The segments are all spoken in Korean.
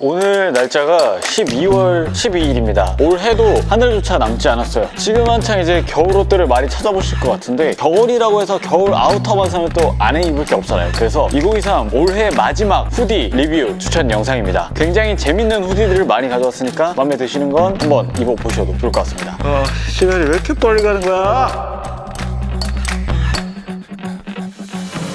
오늘 날짜가 12월 12일입니다. 올해도 한 달조차 남지 않았어요. 지금 한창 이제 겨울 옷들을 많이 찾아보실 것 같은데 겨울이라고 해서 겨울 아우터만 사면 또 안에 입을 게 없잖아요. 그래서 2023 올해 마지막 후디 리뷰 추천 영상입니다. 굉장히 재밌는 후디들을 많이 가져왔으니까 마음에 드시는 건 한번 입어보셔도 좋을 것 같습니다. 시간이 왜 이렇게 빨리 가는 거야?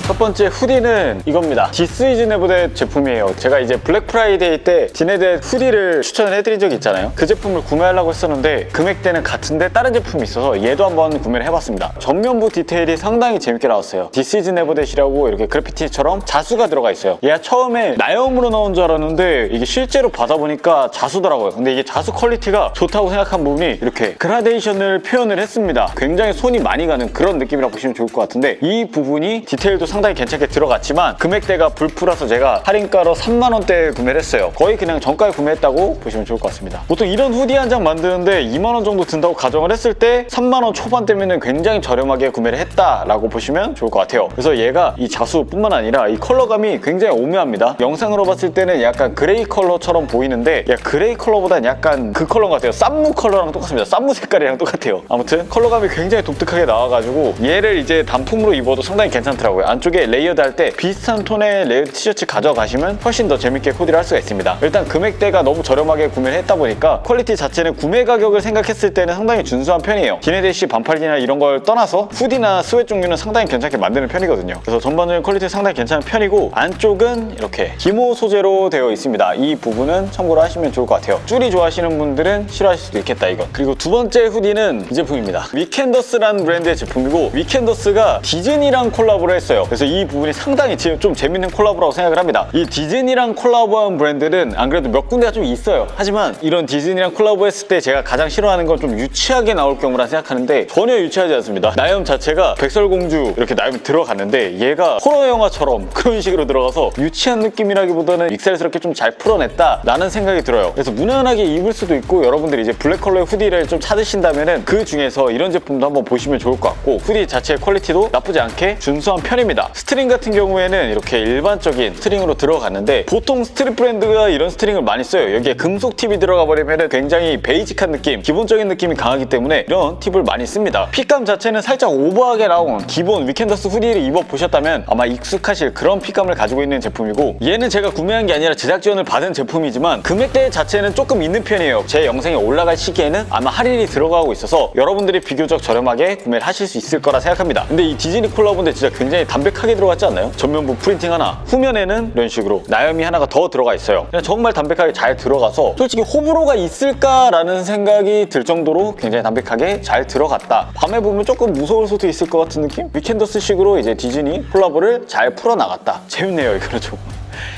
첫 번째 후디는 이겁니다. 디스이즈네브의 제품이에요. 제가 이제 블랙 프라이데이 때 디네드 후디를 추천을 해드린 적이 있잖아요. 그 제품을 구매하려고 했었는데 금액대는 같은데 다른 제품이 있어서 얘도 한번 구매를 해봤습니다. 전면부 디테일이 상당히 재밌게 나왔어요. 디스이즈네브이라고 이렇게 그래피티처럼 자수가 들어가 있어요. 얘가 처음에 나염으로 나온 줄 알았는데 이게 실제로 받아보니까 자수더라고요. 근데 이게 자수 퀄리티가 좋다고 생각한 부분이 이렇게 그라데이션을 표현을 했습니다. 굉장히 손이 많이 가는 그런 느낌이라고 보시면 좋을 것 같은데 이 부분이 디테일도 상당히 괜찮게 들어갔지만 금액대가 불프라서 제가 할인가로 3만원대에 구매를 했어요. 거의 그냥 정가에 구매했다고 보시면 좋을 것 같습니다. 보통 이런 후디 한 장 만드는데 2만원 정도 든다고 가정을 했을 때 3만원 초반대면 굉장히 저렴하게 구매를 했다라고 보시면 좋을 것 같아요. 그래서 얘가 이 자수뿐만 아니라 이 컬러감이 굉장히 오묘합니다. 영상으로 봤을 때는 약간 그레이 컬러처럼 보이는데 그레이 컬러보다는 약간 그 컬러 같아요. 쌈무 컬러랑 똑같습니다. 쌈무 색깔이랑 똑같아요. 아무튼 컬러감이 굉장히 독특하게 나와가지고 얘를 이제 단품으로 입어도 상당히 괜찮더라고요. 안쪽에 레이어드 할 때 비슷한 톤의 레이어드 티셔츠 가져가시면 훨씬 더 재밌게 코디를 할 수가 있습니다. 일단 금액대가 너무 저렴하게 구매를 했다 보니까 퀄리티 자체는 구매 가격을 생각했을 때는 상당히 준수한 편이에요. 디네데시 반팔이나 이런 걸 떠나서 후디나 스웨트 종류는 상당히 괜찮게 만드는 편이거든요. 그래서 전반적인 퀄리티 상당히 괜찮은 편이고 안쪽은 이렇게 기모 소재로 되어 있습니다. 이 부분은 참고로 하시면 좋을 것 같아요. 쭈리 좋아하시는 분들은 싫어하실 수도 있겠다 이건. 그리고 두 번째 후디는 이 제품입니다. 위켄더스라는 브랜드의 제품이고 위켄더스가 디즈니랑 콜라보를 했어요. 그래서 이 부분이 상당히 좀 재밌는 콜라보라고 생각을 합니다. 이 디즈니랑 콜라보한 브랜드는 안 그래도 몇 군데가 좀 있어요. 하지만 이런 디즈니랑 콜라보했을 때 제가 가장 싫어하는 건 좀 유치하게 나올 경우라 생각하는데 전혀 유치하지 않습니다. 나염 자체가 백설공주 이렇게 나염이 들어갔는데 얘가 호러 영화처럼 그런 식으로 들어가서 유치한 느낌이라기보다는 익살스럽게 좀 잘 풀어냈다 라는 생각이 들어요. 그래서 무난하게 입을 수도 있고 여러분들이 이제 블랙 컬러의 후디를 좀 찾으신다면은 그 중에서 이런 제품도 한번 보시면 좋을 것 같고 후디 자체의 퀄리티도 나쁘지 않게 준수한 편입니다. 스트링 같은 경우에는 이렇게 일반적인 스트링으로 들어갔는데 보통 스트릿 브랜드가 이런 스트링을 많이 써요. 여기에 금속 팁이 들어가 버리면 굉장히 베이직한 느낌, 기본적인 느낌이 강하기 때문에 이런 팁을 많이 씁니다. 핏감 자체는 살짝 오버하게 나온 기본 위켄더스 후디를 입어보셨다면 아마 익숙하실 그런 핏감을 가지고 있는 제품이고 얘는 제가 구매한 게 아니라 제작 지원을 받은 제품이지만 금액대 자체는 조금 있는 편이에요. 제 영상이 올라갈 시기에는 아마 할인이 들어가고 있어서 여러분들이 비교적 저렴하게 구매를 하실 수 있을 거라 생각합니다. 근데 이 디즈니 콜라보인데 진짜 굉장히 담백하게 들어갔지 않나요? 전면부 프린팅 하나, 후면에는 이런 식으로 나염이 하나가 더 들어가 있어요. 그냥 정말 담백하게 잘 들어가서 솔직히 호불호가 있을까라는 생각이 들 정도로 굉장히 담백하게 잘 들어갔다. 밤에 보면 조금 무서울 수도 있을 것 같은 느낌? 위켄더스식으로 이제 디즈니 콜라보를 잘 풀어나갔다. 재밌네요, 이거는 좀.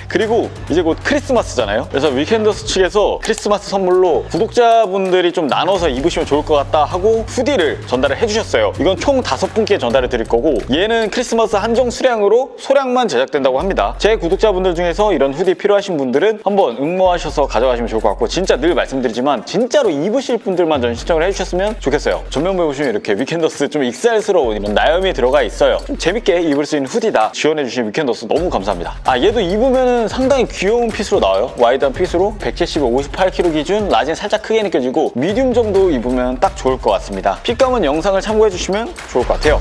그리고 이제 곧 크리스마스잖아요. 그래서 위켄더스 측에서 크리스마스 선물로 구독자분들이 좀 나눠서 입으시면 좋을 것 같다 하고 후디를 전달을 해주셨어요. 이건 총 5분께 전달을 드릴 거고 얘는 크리스마스 한정 수량으로 소량만 제작된다고 합니다. 제 구독자분들 중에서 이런 후디 필요하신 분들은 한번 응모하셔서 가져가시면 좋을 것 같고 진짜 늘 말씀드리지만 진짜로 입으실 분들만 전 신청을 해주셨으면 좋겠어요. 전면부에 보시면 이렇게 위켄더스 좀 익살스러운 이런 나염이 들어가 있어요. 좀 재밌게 입을 수 있는 후디다. 지원해주신 위켄더스 너무 감사합니다. 얘도 입으면 상당히 귀여운 핏으로 나와요. 와이드한 핏으로 170에 58kg 기준, 라진 살짝 크게 느껴지고 미디움 정도 입으면 딱 좋을 것 같습니다. 핏감은 영상을 참고해주시면 좋을 것 같아요.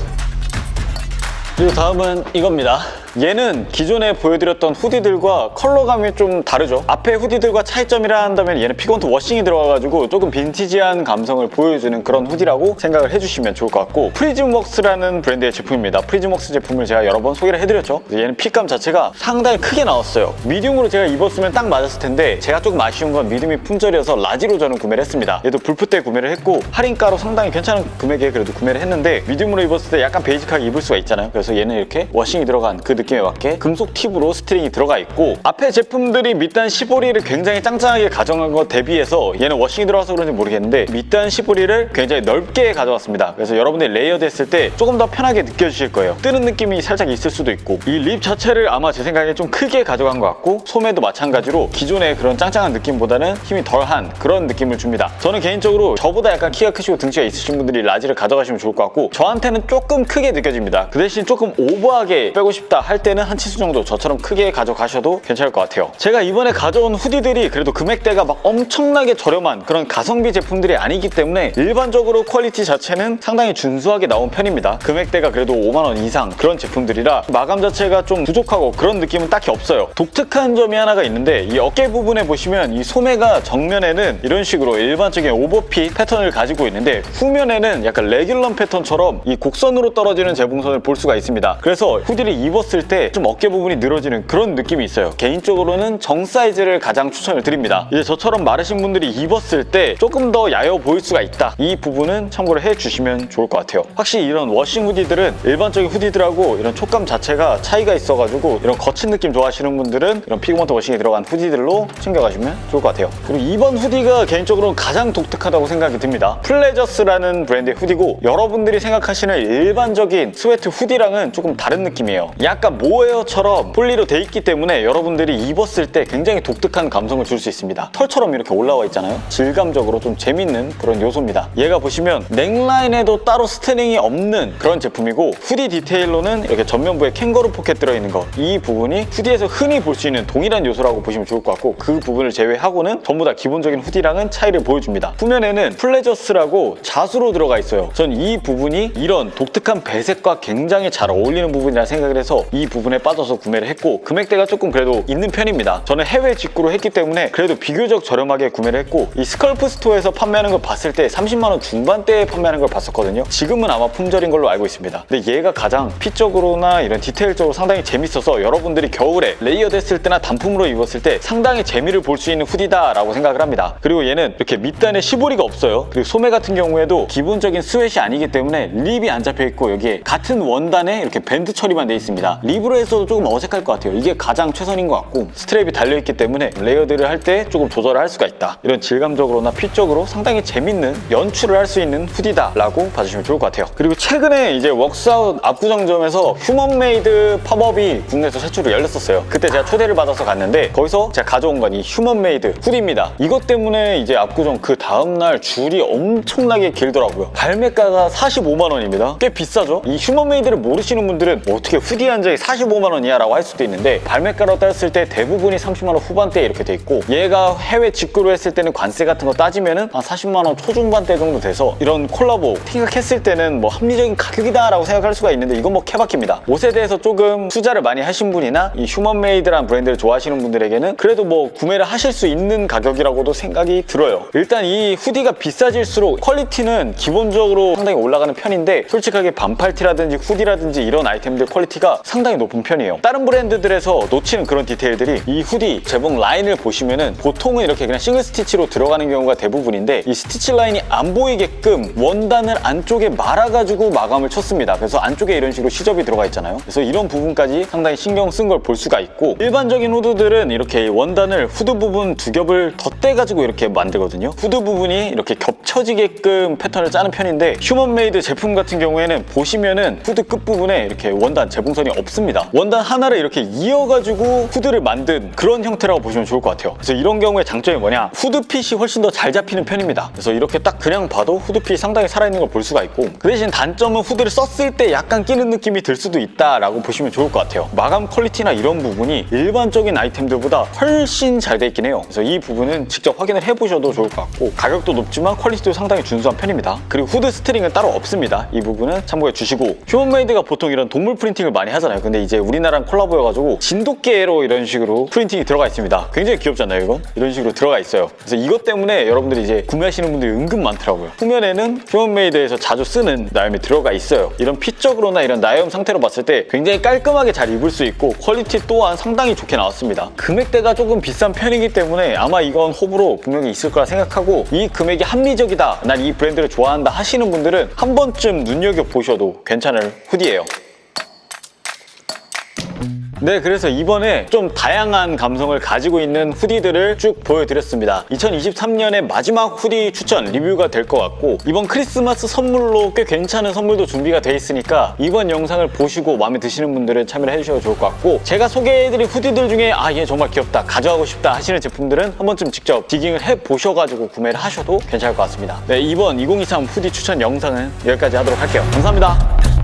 그리고 다음은 이겁니다. 얘는 기존에 보여드렸던 후디들과 컬러감이 좀 다르죠. 앞에 후디들과 차이점이라 한다면 얘는 피건트 워싱이 들어가가지고 조금 빈티지한 감성을 보여주는 그런 후디라고 생각을 해주시면 좋을 것 같고 프리즘웍스라는 브랜드의 제품입니다. 프리즘웍스 제품을 제가 여러 번 소개를 해드렸죠. 얘는 핏감 자체가 상당히 크게 나왔어요. 미디움으로 제가 입었으면 딱 맞았을 텐데 제가 조금 아쉬운 건 미디움이 품절이어서 라지로 저는 구매를 했습니다. 얘도 불프 때 구매를 했고 할인가로 상당히 괜찮은 금액에 그래도 구매를 했는데 미디움으로 입었을 때 약간 베이직하게 입을 수가 있잖아요. 그래서 얘는 이렇게 워싱이 들어간 그 느낌에 맞게 금속 팁으로 스트링이 들어가 있고 앞에 제품들이 밑단 시보리를 굉장히 짱짱하게 가져간 것 대비해서 얘는 워싱이 들어가서 그런지 모르겠는데 밑단 시보리를 굉장히 넓게 가져왔습니다. 그래서 여러분들이 레이어드 했을 때 조금 더 편하게 느껴지실 거예요. 뜨는 느낌이 살짝 있을 수도 있고 이 립 자체를 아마 제 생각에 좀 크게 가져간 것 같고 소매도 마찬가지로 기존의 그런 짱짱한 느낌보다는 힘이 덜한 그런 느낌을 줍니다. 저는 개인적으로 저보다 약간 키가 크시고 등치가 있으신 분들이 라지를 가져가시면 좋을 것 같고 저한테는 조금 크게 느껴집니다. 그 대신 조금 오버하게 빼고 싶다 할 할 때는 한 치수 정도 저처럼 크게 가져가셔도 괜찮을 것 같아요. 제가 이번에 가져온 후디들이 그래도 금액대가 막 엄청나게 저렴한 그런 가성비 제품들이 아니기 때문에 일반적으로 퀄리티 자체는 상당히 준수하게 나온 편입니다. 금액대가 그래도 5만 원 이상 그런 제품들이라 마감 자체가 좀 부족하고 그런 느낌은 딱히 없어요. 독특한 점이 하나가 있는데 이 어깨 부분에 보시면 이 소매가 정면에는 이런 식으로 일반적인 오버핏 패턴을 가지고 있는데 후면에는 약간 레귤런 패턴처럼 이 곡선으로 떨어지는 재봉선을 볼 수가 있습니다. 그래서 후디를 입었을 때 좀 어깨 부분이 늘어지는 그런 느낌이 있어요. 개인적으로는 정 사이즈를 가장 추천을 드립니다. 이제 저처럼 마르신 분들이 입었을 때 조금 더 야여 보일 수가 있다. 이 부분은 참고를 해주시면 좋을 것 같아요. 확실히 이런 워싱 후디들은 일반적인 후디들하고 이런 촉감 자체가 차이가 있어가지고 이런 거친 느낌 좋아하시는 분들은 이런 피그먼트 워싱이 들어간 후디들로 챙겨가시면 좋을 것 같아요. 그리고 이번 후디가 개인적으로 가장 독특하다고 생각이 듭니다. 플레저스라는 브랜드의 후디고 여러분들이 생각하시는 일반적인 스웨트 후디랑은 조금 다른 느낌이에요. 약간 모헤어처럼 폴리로 돼 있기 때문에 여러분들이 입었을 때 굉장히 독특한 감성을 줄 수 있습니다. 털처럼 이렇게 올라와 있잖아요. 질감적으로 좀 재밌는 그런 요소입니다. 얘가 보시면 넥라인에도 따로 스트링이 없는 그런 제품이고 후디 디테일로는 이렇게 전면부에 캥거루 포켓 들어있는 거, 이 부분이 후디에서 흔히 볼 수 있는 동일한 요소라고 보시면 좋을 것 같고 그 부분을 제외하고는 전부 다 기본적인 후디랑은 차이를 보여줍니다. 후면에는 플레저스라고 자수로 들어가 있어요. 전 이 부분이 이런 독특한 배색과 굉장히 잘 어울리는 부분이라 생각을 해서 이 부분에 빠져서 구매를 했고 금액대가 조금 그래도 있는 편입니다. 저는 해외 직구로 했기 때문에 그래도 비교적 저렴하게 구매를 했고 이 스컬프 스토어에서 판매하는 걸 봤을 때 30만 원 중반대에 판매하는 걸 봤었거든요. 지금은 아마 품절인 걸로 알고 있습니다. 근데 얘가 가장 핏적으로나 이런 디테일적으로 상당히 재밌어서 여러분들이 겨울에 레이어드 했을 때나 단품으로 입었을 때 상당히 재미를 볼 수 있는 후디다 라고 생각을 합니다. 그리고 얘는 이렇게 밑단에 시보리가 없어요. 그리고 소매 같은 경우에도 기본적인 스웨트이 아니기 때문에 립이 안 잡혀 있고 여기에 같은 원단에 이렇게 밴드 처리만 돼 있습니다. 립으로 했어도 조금 어색할 것 같아요. 이게 가장 최선인 것 같고 스트랩이 달려있기 때문에 레이어드를 할 때 조금 조절을 할 수가 있다. 이런 질감적으로나 핏적으로 상당히 재밌는 연출을 할 수 있는 후디다 라고 봐주시면 좋을 것 같아요. 그리고 최근에 이제 웍스아웃 압구정점에서 휴먼메이드 팝업이 국내에서 최초로 열렸었어요. 그때 제가 초대를 받아서 갔는데 거기서 제가 가져온 건 이 휴먼메이드 후디입니다. 이것 때문에 이제 압구정 그 다음날 줄이 엄청나게 길더라고요. 발매가가 45만 원입니다. 꽤 비싸죠? 이 휴먼메이드를 모르시는 분들은 어떻게 후디 한 장이 45만 원이야 라고 할 수도 있는데 발매가로 따졌을 때 대부분이 30만 원 후반대에 이렇게 돼 있고 얘가 해외 직구로 했을 때는 관세 같은 거 따지면은 한 40만 원 초중반대 정도 돼서 이런 콜라보 생각했을 때는 뭐 합리적인 가격이다 라고 생각할 수가 있는데 이건 뭐 케바케입니다. 옷에 대해서 조금 투자를 많이 하신 분이나 이 휴먼메이드라는 브랜드를 좋아하시는 분들에게는 그래도 뭐 구매를 하실 수 있는 가격이라고도 생각이 들어요. 일단 이 후디가 비싸질수록 퀄리티는 기본적으로 상당히 올라가는 편인데 솔직하게 반팔티라든지 후디라든지 이런 아이템들 퀄리티가 상당히 높은 편이에요. 다른 브랜드들에서 놓치는 그런 디테일들이 이 후디 제봉 라인을 보시면은 보통은 이렇게 그냥 싱글 스티치로 들어가는 경우가 대부분인데 이 스티치 라인이 안 보이게끔 원단을 안쪽에 말아가지고 마감을 쳤습니다. 그래서 안쪽에 이런 식으로 시접이 들어가 있잖아요. 그래서 이런 부분까지 상당히 신경 쓴 걸 볼 수가 있고 일반적인 후드들은 이렇게 원단을 후드 부분 두 겹을 덧대가지고 이렇게 만들거든요. 후드 부분이 이렇게 겹쳐지게끔 패턴을 짜는 편인데 휴먼메이드 제품 같은 경우에는 보시면은 후드 끝부분에 이렇게 원단 재봉선이 없습니다. 원단 하나를 이렇게 이어가지고 후드를 만든 그런 형태라고 보시면 좋을 것 같아요. 그래서 이런 경우에 장점이 뭐냐, 후드핏이 훨씬 더 잘 잡히는 편입니다. 그래서 이렇게 딱 그냥 봐도 후드핏이 상당히 살아있는 걸 볼 수가 있고 그 대신 단점은 후드를 썼을 때 약간 끼는 느낌이 들 수도 있다라고 보시면 좋을 것 같아요. 마감 퀄리티나 이런 부분이 일반적인 아이템들보다 훨씬 잘 돼 있긴 해요. 그래서 이 부분은 직접 확인을 해보셔도 좋을 것 같고 가격도 높지만 퀄리티도 상당히 준수한 편입니다. 그리고 후드 스트링은 따로 없습니다. 이 부분은 참고해 주시고 휴먼메이드가 보통 이런 동물 프린팅을 많이 하잖아요. 근데 이제 우리나라랑 콜라보여가지고 진돗개로 이런 식으로 프린팅이 들어가 있습니다. 굉장히 귀엽잖아요, 이건? 이런 식으로 들어가 있어요. 그래서 이것 때문에 여러분들이 이제 구매하시는 분들이 은근 많더라고요. 후면에는 휴먼메이드에서 자주 쓰는 나염이 들어가 있어요. 이런 핏적으로나 이런 나염 상태로 봤을 때 굉장히 깔끔하게 잘 입을 수 있고 퀄리티 또한 상당히 좋게 나왔습니다. 금액대가 조금 비싼 편이기 때문에 아마 이건 호불호 분명히 있을 거라 생각하고 이 금액이 합리적이다, 난 이 브랜드를 좋아한다 하시는 분들은 한 번쯤 눈여겨보셔도 괜찮을 후디예요. 네, 그래서 이번에 좀 다양한 감성을 가지고 있는 후디들을 쭉 보여드렸습니다. 2023년의 마지막 후디 추천 리뷰가 될 것 같고 이번 크리스마스 선물로 꽤 괜찮은 선물도 준비가 돼 있으니까 이번 영상을 보시고 마음에 드시는 분들은 참여를 해주셔도 좋을 것 같고 제가 소개해드린 후디들 중에 아, 얘 정말 귀엽다, 가져가고 싶다 하시는 제품들은 한 번쯤 직접 디깅을 해보셔가지고 구매를 하셔도 괜찮을 것 같습니다. 네, 이번 2023 후디 추천 영상은 여기까지 하도록 할게요. 감사합니다.